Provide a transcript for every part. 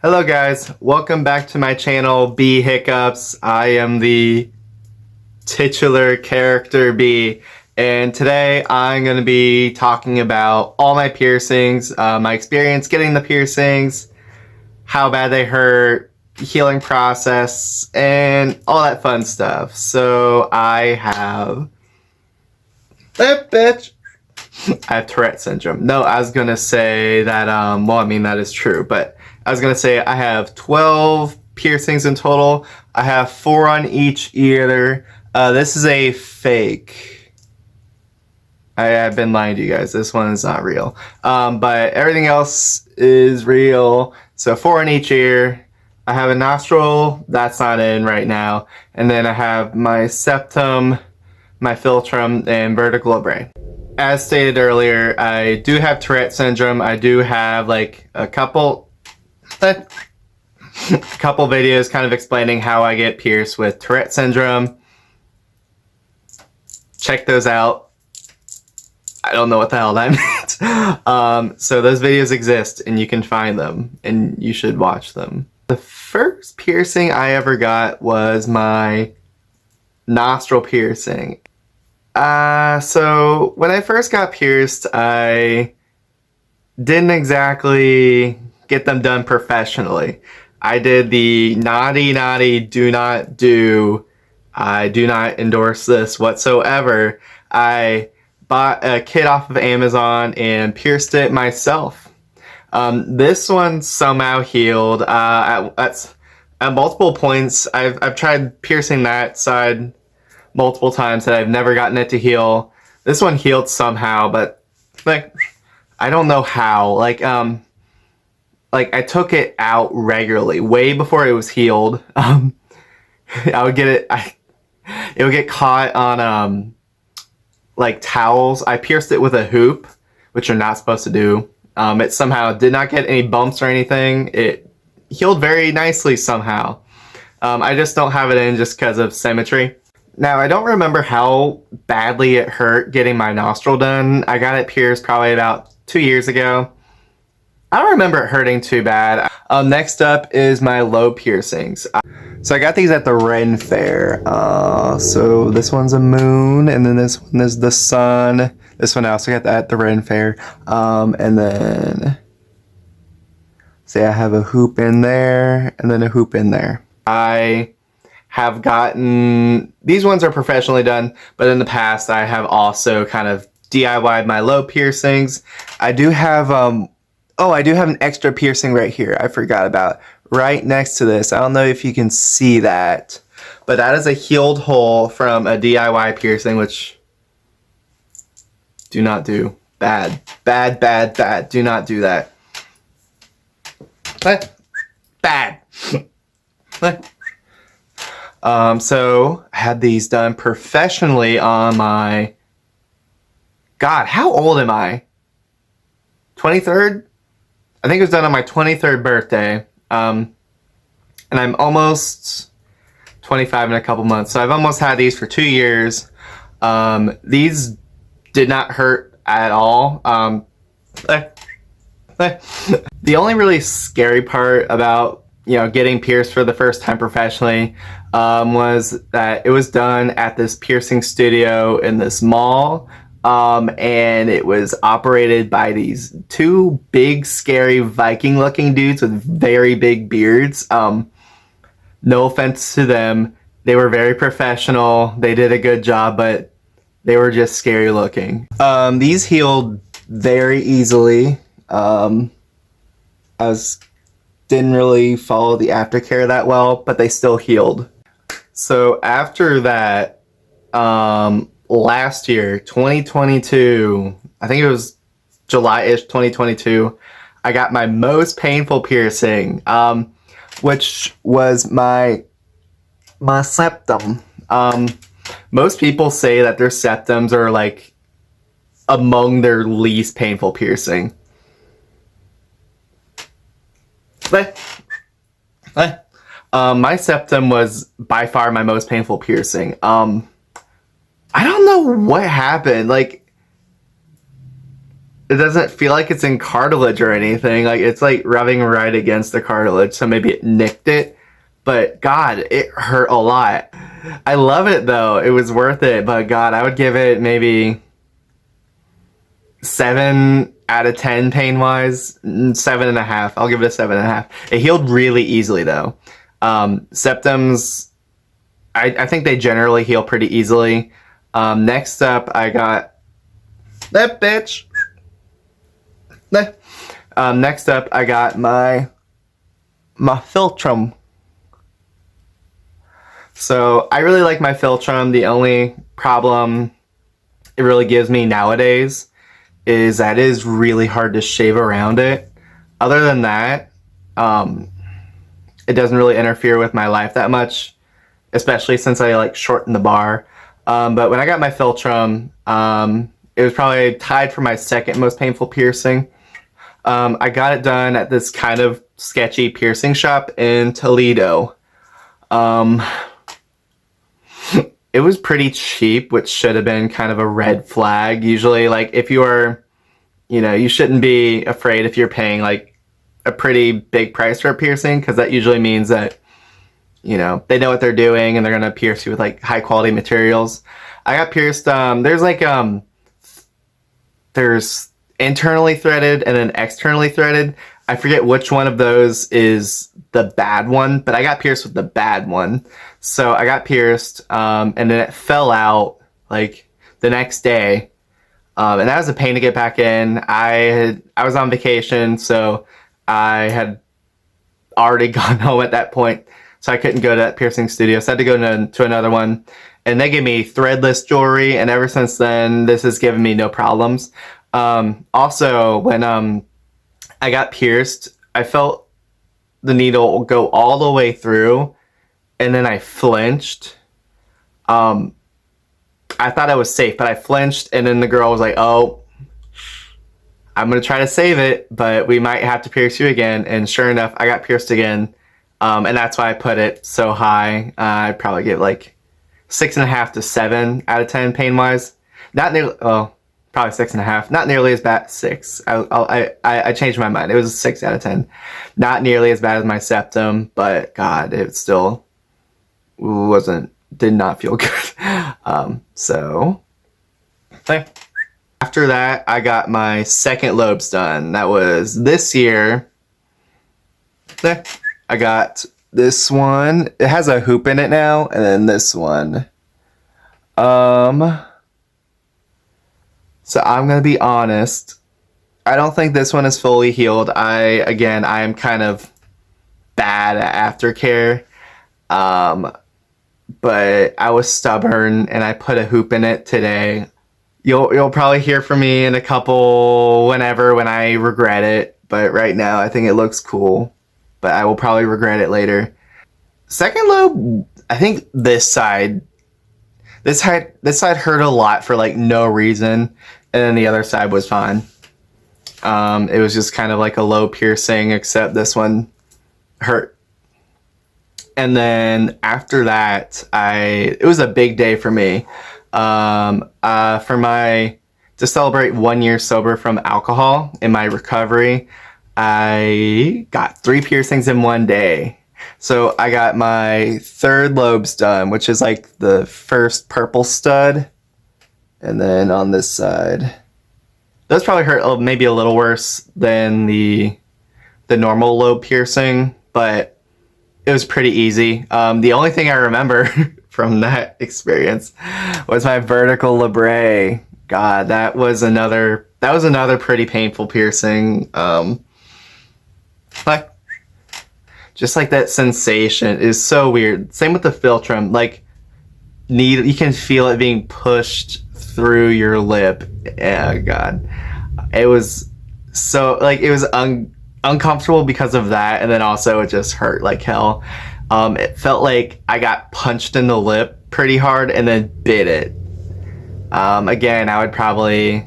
Hello guys, welcome back to my channel, B Hiccups. I am the titular character B, and today I'm going to be talking about all my piercings, my experience getting the piercings, how bad they hurt, healing process, and all that fun stuff. So I have... bitch! I have Tourette Syndrome. No, I was going to say that, well, I mean, that is true, but I was going to say I have 12 piercings in total. I have 4 on each ear. This is a fake. I've been lying to you guys. This one is not real. But everything else is real. So 4 on each ear. I have a nostril. That's not in right now. And then I have my septum, my philtrum, and vertical brain. As stated earlier, I do have Tourette Syndrome. I do have like a couple videos kind of explaining how I get pierced with Tourette Syndrome. Check those out. I don't know what the hell that means. So those videos exist and you can find them and you should watch them. The first piercing I ever got was my nostril piercing. So when I first got pierced, I didn't exactly get them done professionally. I did the naughty do not do. I do not endorse this whatsoever. I bought a kit off of Amazon and pierced it myself. This one somehow healed. At multiple points, I've tried piercing that side multiple times and I've never gotten it to heal. This one healed somehow, but like I don't know how. Like I took it out regularly, way before it was healed. I would get it. It would get caught on like towels. I pierced it with a hoop, which you're not supposed to do. It somehow did not get any bumps or anything. It healed very nicely somehow. I just don't have it in just because of symmetry. Now, I don't remember how badly it hurt getting my nostril done. I got it pierced probably about 2 years ago. I don't remember it hurting too bad. Next up is my lobe piercings. So I got these at the Ren Fair. So this one's a moon, and then this one is the sun. This one I also got that at the Ren Fair. And then, say I have a hoop in there, and then a hoop in there. I have gotten, these ones are professionally done, but in the past I have also kind of DIY'd my lobe piercings. I do have, I do have an extra piercing right here. I forgot about. Right next to this. I don't know if you can see that, but that is a healed hole from a DIY piercing, which do not do. Bad. Bad, bad, bad. Do not do that. What? Bad. What? So I had these done professionally on my, God, how old am I? 23rd? I think it was done on my 23rd birthday. And I'm almost 25 in a couple months. So I've almost had these for 2 years. These did not hurt at all. The only really scary part about, getting pierced for the first time professionally, was that it was done at this piercing studio in this mall. And it was operated by these 2 big, scary Viking-looking dudes with very big beards. No offense to them. They were very professional. They did a good job, but they were just scary looking. These healed very easily. Didn't really follow the aftercare that well, but they still healed. So after that, last year, 2022, I think it was July-ish 2022, I got my most painful piercing, which was my septum. Most people say that their septums are like among their least painful piercing. My septum was by far my most painful piercing. I don't know what happened. Like, it doesn't feel like it's in cartilage or anything. Like, it's like rubbing right against the cartilage, so maybe it nicked it. But God, it hurt a lot. I love it though. It was worth it. But God, I would give it maybe 7 out of 10 pain wise. 7.5. I'll give it a 7.5. It healed really easily though. Septums, I think they generally heal pretty easily. Next up, I got that bitch. Next up, I got my philtrum. So I really like my philtrum. The only problem it really gives me nowadays is that it is really hard to shave around it. Other than that, it doesn't really interfere with my life that much, especially since I like shorten the bar. But when I got my philtrum, it was probably tied for my second most painful piercing. I got it done at this kind of sketchy piercing shop in Toledo. It was pretty cheap, which should have been kind of a red flag. Usually, like, if you are, you shouldn't be afraid if you're paying like a pretty big price for a piercing, because that usually means that, they know what they're doing and they're going to pierce you with like high quality materials. I got pierced, there's internally threaded and then externally threaded. I forget which one of those is the bad one, but I got pierced with the bad one. So I got pierced, and then it fell out like the next day. And that was a pain to get back in. I was on vacation, so I had already gone home at that point. So I couldn't go to that piercing studio. So I had to go to another one. And they gave me threadless jewelry, and ever since then, this has given me no problems. Also, when I got pierced, I felt the needle go all the way through, and then I flinched. I thought I was safe, but I flinched, and then the girl was like, "Oh, I'm gonna try to save it, but we might have to pierce you again." And sure enough, I got pierced again, and that's why I put it so high. I'd probably give like 6.5 to 7 out of 10 pain wise. Not nearly. Oh, probably 6.5. Not nearly as bad. 6. I changed my mind. It was a 6 out of 10. Not nearly as bad as my septum, but God, it still did not feel good. So after that, I got my second lobes done. That was this year. I got this one. It has a hoop in it now, and then this one. So I'm gonna be honest. I don't think this one is fully healed. I am kind of bad at aftercare. But I was stubborn and I put a hoop in it today. You'll probably hear from me in a couple when I regret it. But right now I think it looks cool. But I will probably regret it later. Second lobe, I think this side hurt a lot for like no reason, and then the other side was fine. It was just kind of like a low piercing, except this one hurt. And then after that, it was a big day for me. To celebrate 1 year sober from alcohol in my recovery, I got 3 piercings in one day. So I got my third lobes done, which is like the first purple stud. And then on this side, those probably hurt maybe a little worse than the normal lobe piercing, but it was pretty easy. The only thing I remember from that experience was my vertical labrae. God, that was another pretty painful piercing. Just like that sensation is so weird. Same with the philtrum. Like, you can feel it being pushed through your lip. Yeah, God. It was so, like, it was uncomfortable because of that, and then also it just hurt like hell. It felt like I got punched in the lip pretty hard and then bit it. Again, I would probably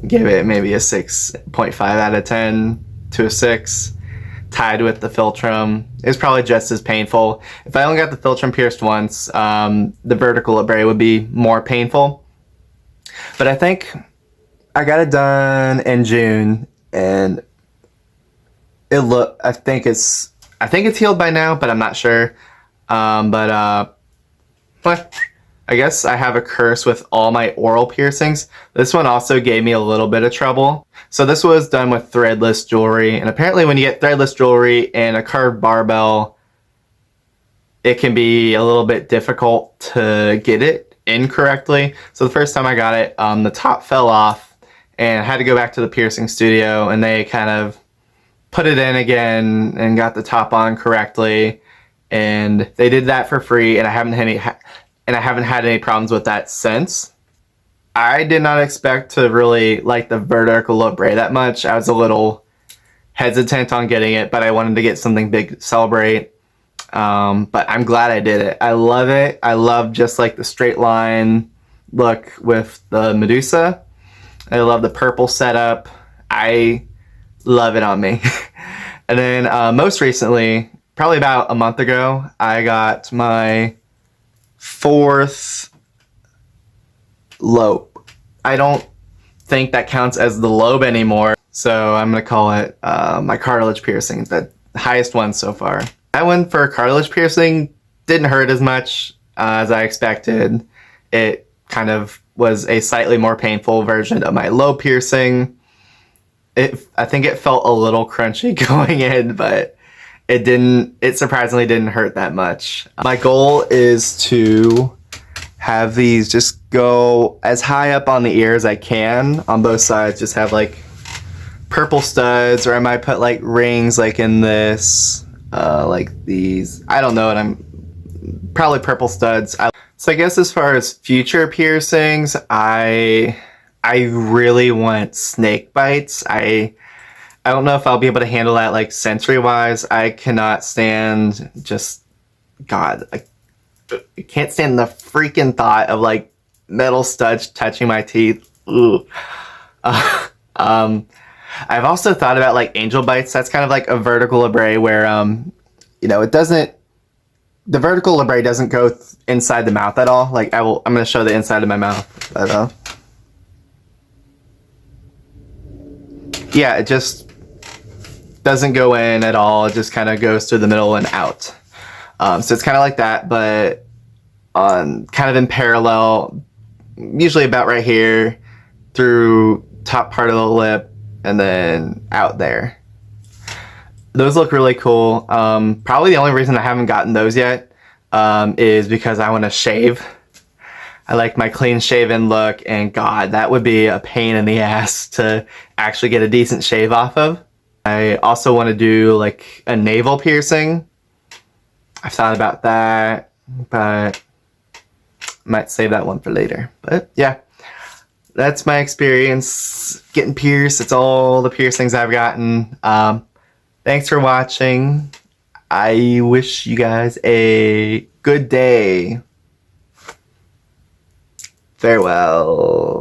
give it maybe a 6.5 out of 10 to a 6. Tied with the philtrum. It was probably just as painful. If I only got the philtrum pierced once, the vertical labrae would be more painful. But I think I got it done in June, and I think it's healed by now, but I'm not sure. But I guess I have a curse with all my oral piercings. This one also gave me a little bit of trouble. So this was done with threadless jewelry, and apparently when you get threadless jewelry and a curved barbell, it can be a little bit difficult to get it in correctly. So the first time I got it, the top fell off, and I had to go back to the piercing studio, and they kind of put it in again and got the top on correctly, and they did that for free, and I haven't had any problems with that since. I did not expect to really like the vertical lobe that much. I was a little hesitant on getting it, but I wanted to get something big to celebrate. But I'm glad I did it. I love it. I love just like the straight line look with the Medusa. I love the purple setup. I love it on me. And then most recently, probably about a month ago, I got my 4th lobe. I don't think that counts as the lobe anymore, so I'm gonna call it my cartilage piercing, the highest one so far. That one for cartilage piercing didn't hurt as much as I expected. It kind of was a slightly more painful version of my lobe piercing. I think it felt a little crunchy going in, but it surprisingly didn't hurt that much. My goal is to have these just go as high up on the ear as I can on both sides. Just have like purple studs, or I might put like rings like in this, like these. I don't know, and I'm probably purple studs. So I guess as far as future piercings, I really want snake bites. I don't know if I'll be able to handle that like sensory wise. I cannot stand I can't stand the freaking thought of like metal studs touching my teeth. Ooh. I've also thought about like angel bites. That's kind of like a vertical labrae where the vertical labrae doesn't go inside the mouth at all. Like I'm going to show the inside of my mouth, but yeah, it just doesn't go in at all. It just kind of goes through the middle and out. So it's kind of like that, but on kind of in parallel, usually about right here, through top part of the lip, and then out there. Those look really cool. Probably the only reason I haven't gotten those yet is because I want to shave. I like my clean shaven look, and God, that would be a pain in the ass to actually get a decent shave off of. I also want to do like a navel piercing. I've thought about that, but might save that one for later. But yeah, that's my experience getting pierced. It's all the piercings I've gotten. Thanks for watching. I wish you guys a good day. Farewell.